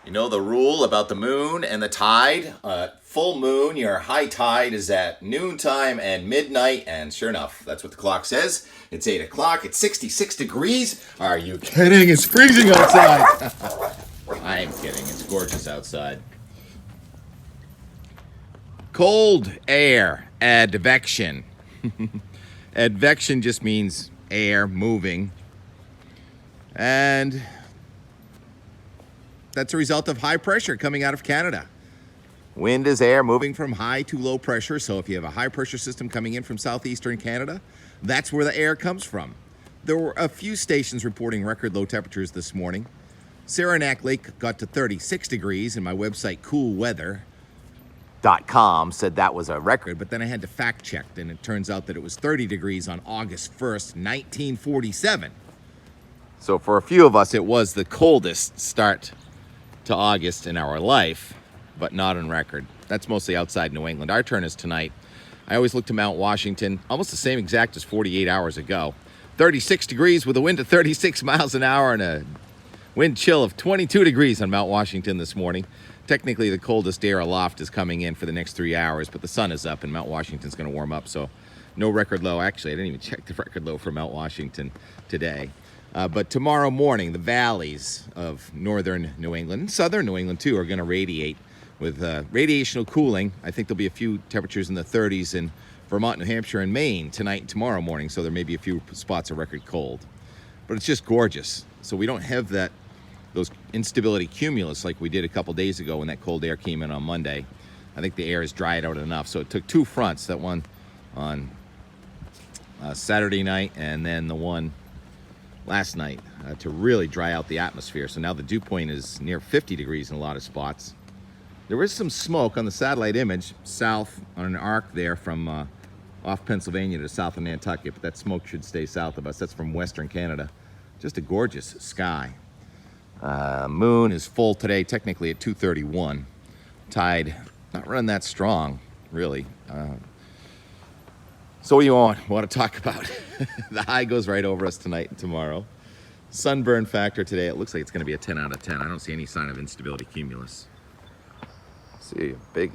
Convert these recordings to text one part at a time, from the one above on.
You know the rule about the moon and the tide? Full moon, your high tide is at noontime and midnight, and sure enough, that's what the clock says. It's 8 o'clock, it's 66 degrees. Are you kidding? It's freezing outside. I'm kidding, it's gorgeous outside. Cold air, advection. Advection just means air moving. And that's a result of high pressure coming out of Canada. Wind is air moving from high to low pressure, so if you have a high pressure system coming in from southeastern Canada, that's where the air comes from. There were a few stations reporting record low temperatures this morning. Saranac Lake got to 36 degrees, and my website coolweather.com said that was a record, but then I had to fact check, and it turns out that it was 30 degrees on August 1st, 1947. So for a few of us, it was the coldest start to August in our life, but not on record. That's mostly outside New England. Our turn is tonight. I always look to Mount Washington, almost the same exact as 48 hours ago. 36 degrees with a wind of 36 miles an hour and a wind chill of 22 degrees on Mount Washington this morning. Technically, the coldest air aloft is coming in for the next 3 hours, but the sun is up and Mount Washington's going to warm up, so no record low. Actually, I didn't even check the record low for Mount Washington today. But tomorrow morning, the valleys of northern New England, and southern New England too, are going to radiate with radiational cooling. I think there'll be a few temperatures in the 30s in Vermont, New Hampshire, and Maine tonight and tomorrow morning, so there may be a few spots of record cold. But it's just gorgeous. So we don't have those instability cumulus like we did a couple days ago when that cold air came in on Monday. I think the air has dried out enough. So it took two fronts, that one on Saturday night and then the one last night to really dry out the atmosphere. So now the dew point is near 50 degrees in a lot of spots. There is some smoke on the satellite image south on an arc there from off Pennsylvania to south of Nantucket, but that smoke should stay south of us. That's from western Canada. Just a gorgeous sky. Moon is full today, technically at 2:31. Tide not running that strong, really. So what do you want to talk about? The high goes right over us tonight and tomorrow. Sunburn factor today, it looks like it's going to be a 10 out of 10. I don't see any sign of instability cumulus. See a big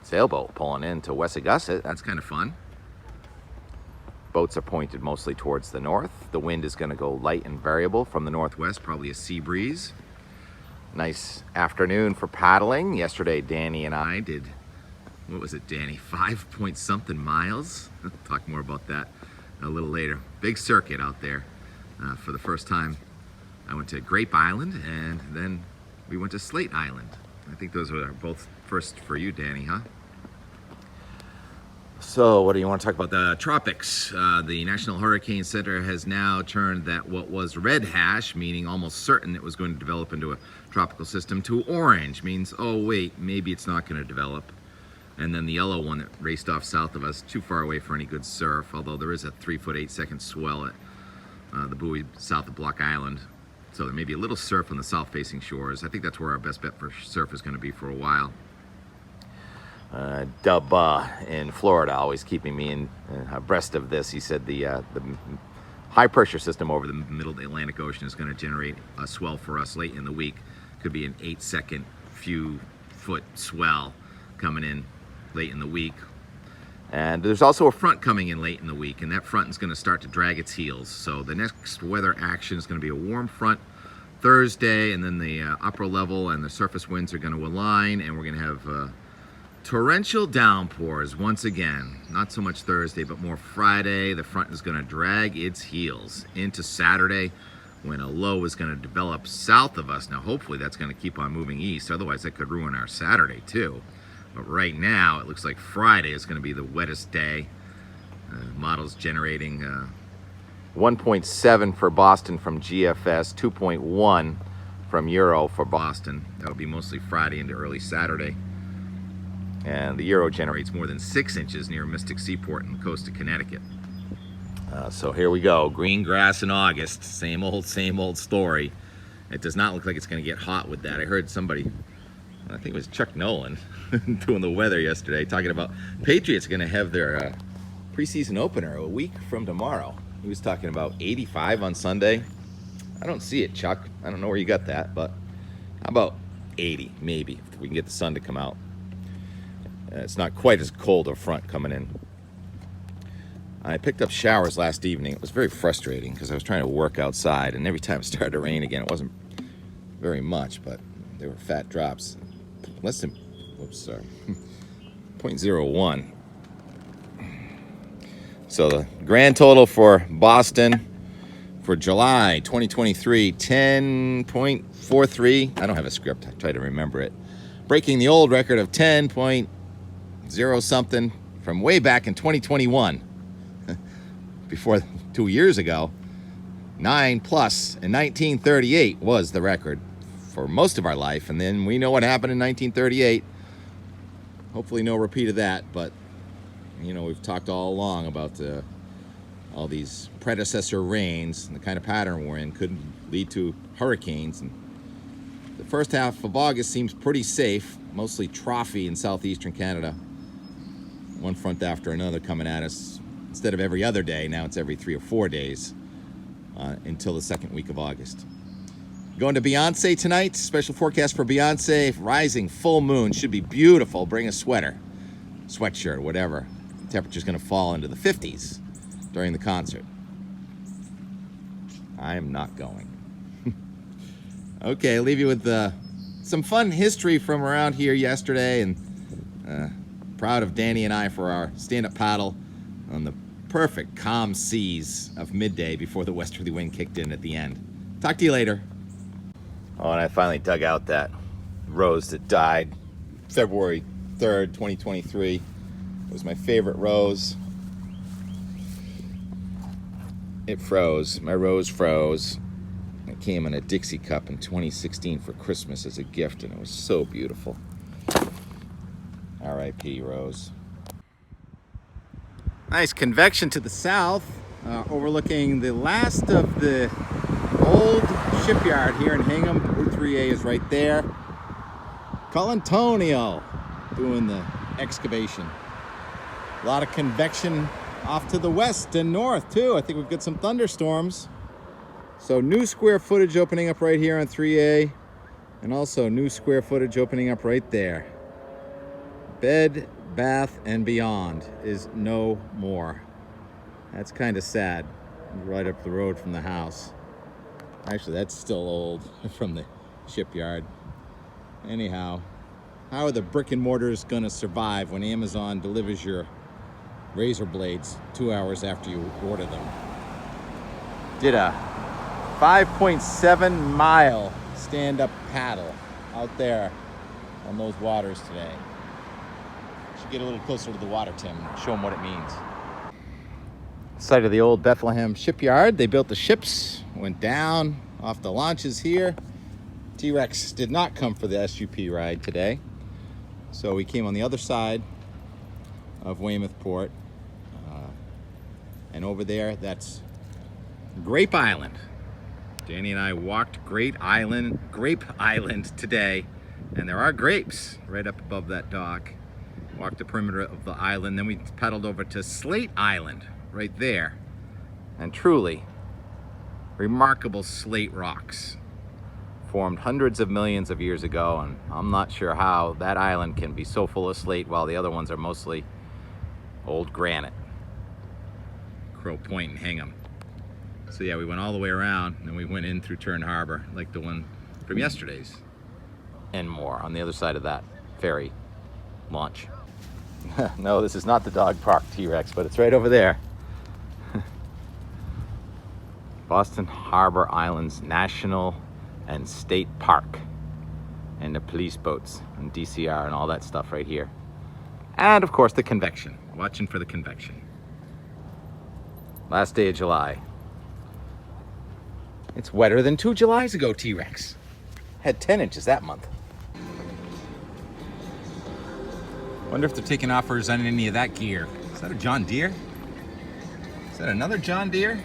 sailboat pulling into Wessagusset. That's kind of fun. Boats are pointed mostly towards the north. The wind is going to go light and variable from the northwest, probably a sea breeze. Nice afternoon for paddling. Yesterday, Danny and I did, what was it, Danny? 5-point-something miles. I'll talk more about that a little later. Big circuit out there. For the first time, I went to Grape Island, and then we went to Slate Island. I think those were both first for you, Danny, huh? So what do you want to talk about? The tropics. The National Hurricane Center has now turned that what was red hash, meaning almost certain it was going to develop into a tropical system, to orange, means, oh wait, maybe it's not going to develop. And then the yellow one that raced off south of us, too far away for any good surf, although there is a 3-foot 8-second swell at the buoy south of Block Island. So there may be a little surf on the south-facing shores. I think that's where our best bet for surf is going to be for a while. Dub in Florida, always keeping me abreast of this. He said the high-pressure system over the middle of the Atlantic Ocean is going to generate a swell for us late in the week. Could be an 8-second few-foot swell coming in late in the week. And there's also a front coming in late in the week, and that front is going to start to drag its heels. So the next weather action is going to be a warm front Thursday, and then the upper level and the surface winds are going to align, and we're going to have torrential downpours once again. Not so much Thursday, but more Friday. The front is going to drag its heels into Saturday when a low is going to develop south of us. Now, hopefully that's going to keep on moving east. Otherwise, that could ruin our Saturday, too. But right now, it looks like Friday is going to be the wettest day. Models generating 1.7 for Boston from GFS, 2.1 from Euro for Boston. That would be mostly Friday into early Saturday. And the Euro generates more than 6 inches near Mystic Seaport in the coast of Connecticut. So here we go. Green grass in August. Same old story. It does not look like it's going to get hot with that. I heard somebody, I think it was Chuck Nolan, doing the weather yesterday, talking about Patriots going to have their preseason opener a week from tomorrow. He was talking about 85 on Sunday. I don't see it, Chuck. I don't know where you got that, but how about 80, maybe, if we can get the sun to come out. It's not quite as cold a front coming in. I picked up showers last evening. It was very frustrating because I was trying to work outside, and every time it started to rain again, it wasn't very much, but they were fat drops. Less than, whoops, sorry, 0.01. So the grand total for Boston for July 2023, 10.43. I don't have a script. I try to remember it. Breaking the old record of 10.0 something from way back in 2021. Before 2 years ago, 9+ in 1938 was the record for most of our life. And then we know what happened in 1938. Hopefully no repeat of that, but you know, we've talked all along about all these predecessor rains and the kind of pattern we're in could lead to hurricanes. And the first half of August seems pretty safe, mostly troughy in southeastern Canada. One front after another coming at us. Instead of every other day, now it's every 3 or 4 days until the second week of August. Going to Beyonce tonight. Special forecast for Beyonce. Rising full moon. Should be beautiful. Bring a sweater, sweatshirt, whatever. The temperature's going to fall into the 50s during the concert. I am not going. Okay, I'll leave you with some fun history from around here yesterday, and proud of Danny and I for our stand-up paddle on the perfect calm seas of midday before the westerly wind kicked in at the end. Talk to you later. Oh, and I finally dug out that rose that died February 3rd, 2023. It was my favorite rose. It froze. My rose froze. It came in a Dixie cup in 2016 for Christmas as a gift, and it was so beautiful. R.I.P. Rose. Nice convection to the south, overlooking the last of the old shipyard here in Hingham. Route 3A is right there. Colantonio doing the excavation. A lot of convection off to the west and north too. I think we've got some thunderstorms. So new square footage opening up right here on 3A, and also new square footage opening up right there. Bed, Bath and Beyond is no more. That's kind of sad. Right up the road from the house. Actually, that's still old from the shipyard. Anyhow, how are the brick and mortars gonna survive when Amazon delivers your razor blades 2 hours after you order them? Did a 5.7 mile stand-up paddle out there on those waters today. Get a little closer to the water, Tim, and show them what it means. Site of the old Bethlehem shipyard. They built the ships, went down off the launches here. T-Rex did not come for the SUP ride today, so we came on the other side of Weymouth Port, and over there, that's Grape Island. Danny and I walked Grape Island today, and there are grapes right up above that dock. Walked the perimeter of the island, then we paddled over to Slate Island right there, and truly remarkable slate rocks formed hundreds of millions of years ago, and I'm not sure how that island can be so full of slate while the other ones are mostly old granite. Crow Point and Hingham. So yeah, we went all the way around and we went in through Turn Harbor like the one from yesterday's, and more on the other side of that ferry launch. No, this is not the dog park T-Rex, but it's right over there. Boston Harbor Islands National and State Park, and the police boats and DCR and all that stuff right here. And of course the convection, watching for the convection. Last day of July. It's wetter than 2 Julys ago, T-Rex. Had 10 inches that month. Wonder if they're taking offers on any of that gear. Is that a John Deere? Is that another John Deere? How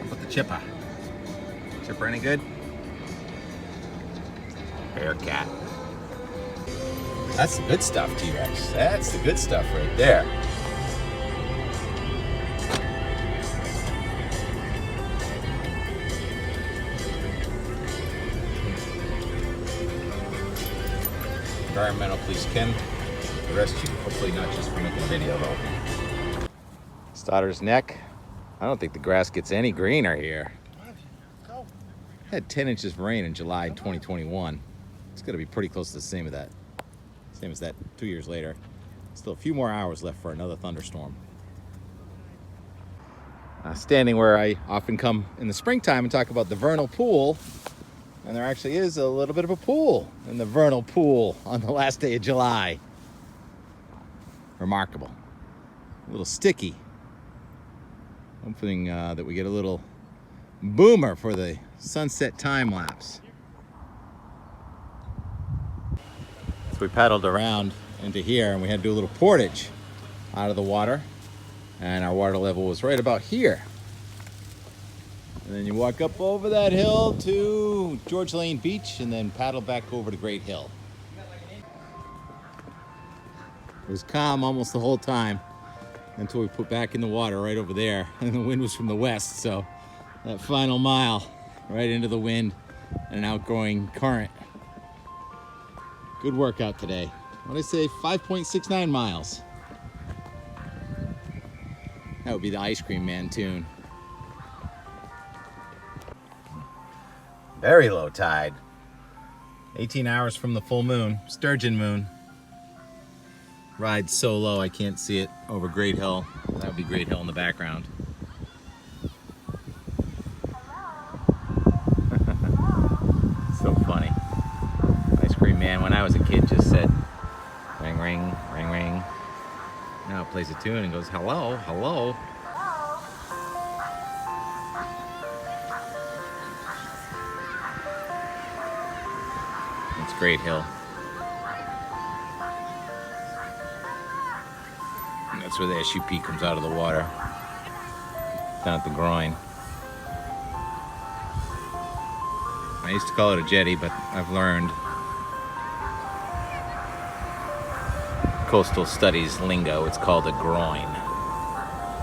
about the chipper? Chipper any good? Bearcat. That's the good stuff, T-Rex. That's the good stuff right there. Environmental police can arrest you. Hopefully not just for making a video though. Stotter's Neck. I don't think the grass gets any greener here. Had 10 inches of rain in July 2021. It's gonna be pretty close to the same as that 2 years later. Still a few more hours left for another thunderstorm. Standing where I often come in the springtime and talk about the vernal pool, and there actually is a little bit of a pool in the vernal pool on the last day of July. Remarkable. A little sticky. Hoping that we get a little boomer for the sunset time lapse. So we paddled around into here and we had to do a little portage out of the water, and our water level was right about here. And then you walk up over that hill to George Lane Beach and then paddle back over to Great Hill. It was calm almost the whole time until we put back in the water right over there, and the wind was from the west, so that final mile right into the wind and an outgoing current. Good workout today. What did I say? 5.69 miles. That would be the Ice Cream Man tune. Very low tide. 18 hours from the full moon, sturgeon moon. Ride so low I can't see it over Great Hill. That would be Great Hill in the background. So funny. Ice Cream Man, when I was a kid, just said ring, ring, ring, ring. Now it plays a tune and goes, hello, hello. It's Great Hill. And that's where the SUP comes out of the water, down at the groin. I used to call it a jetty, but I've learned coastal studies lingo, it's called a groin.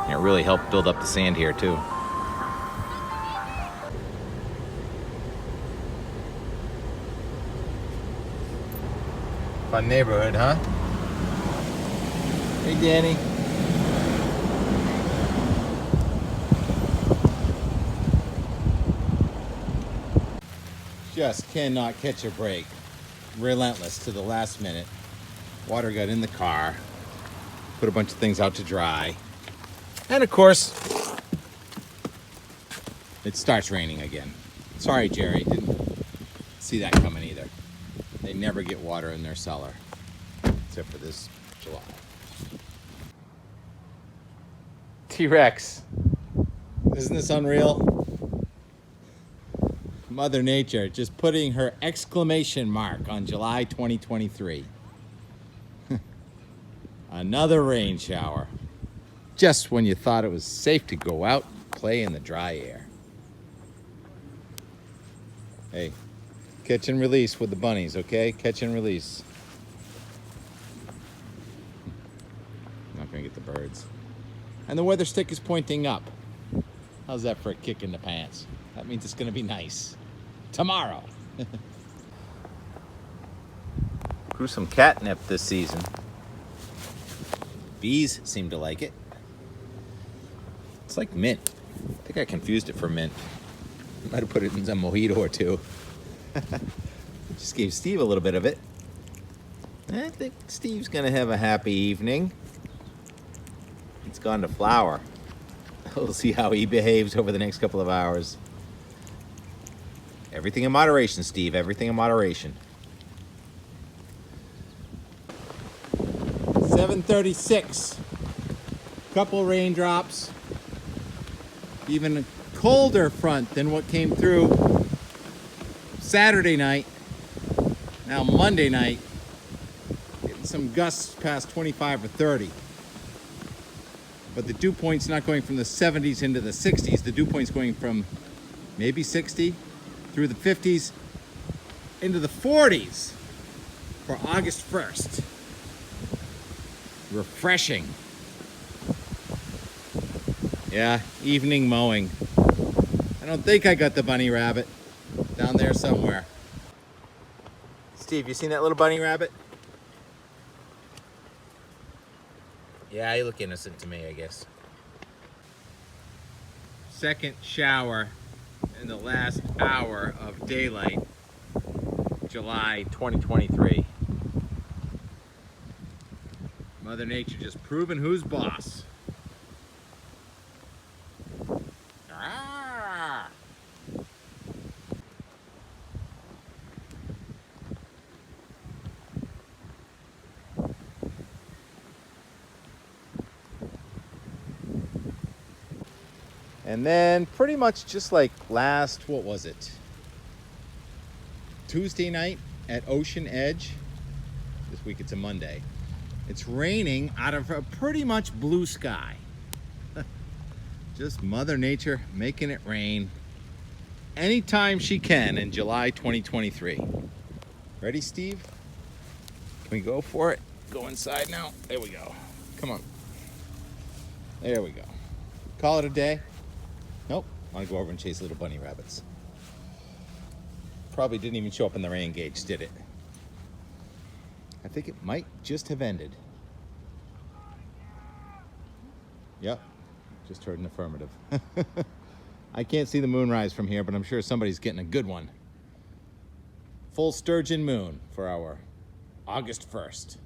And it really helped build up the sand here too. Fun neighborhood, huh? Hey, Danny. Just cannot catch a break. Relentless to the last minute. Water got in the car. Put a bunch of things out to dry. And of course, it starts raining again. Sorry, Jerry. Didn't see that coming either. They never get water in their cellar. Except for this July. T-Rex. Isn't this unreal? Mother Nature just putting her exclamation mark on July 2023. Another rain shower. Just when you thought it was safe to go out and play in the dry air. Hey, catch and release with the bunnies, okay? Catch and release. I'm not gonna get the birds. And the weather stick is pointing up. How's that for a kick in the pants? That means it's gonna be nice. Tomorrow. Grew some catnip this season. Bees seem to like it. It's like mint. I think I confused it for mint. Might have put it in some mojito or two. Just gave Steve a little bit of it. I think Steve's gonna have a happy evening. It's gone to flower. We'll see how he behaves over the next couple of hours. Everything in moderation, Steve. Everything in moderation. 7:36. Couple raindrops. Even a colder front than what came through Saturday night. Now Monday night. Getting some gusts past 25 or 30. But the dew point's not going from the 70s into the 60s. The dew point's going from maybe 60 through the 50s into the 40s for August 1st. Refreshing. Yeah, evening mowing. I don't think I got the bunny rabbit down there somewhere. Steve, you seen that little bunny rabbit? Yeah, you look innocent to me, I guess. Second shower in the last hour of daylight, July 2023. Mother Nature just proving who's boss. Ah! And then pretty much just like last, what was it? Tuesday night at Ocean Edge. This week it's a Monday. It's raining out of a pretty much blue sky. Just Mother Nature making it rain anytime she can in July 2023. Ready, Steve? Can we go for it? Go inside now. There we go. Come on. There we go. Call it a day. Nope. I want to go over and chase little bunny rabbits. Probably didn't even show up in the rain gauge, did it? I think it might just have ended. Yep. Just heard an affirmative. I can't see the moonrise from here, but I'm sure somebody's getting a good one. Full sturgeon moon for our August 1st.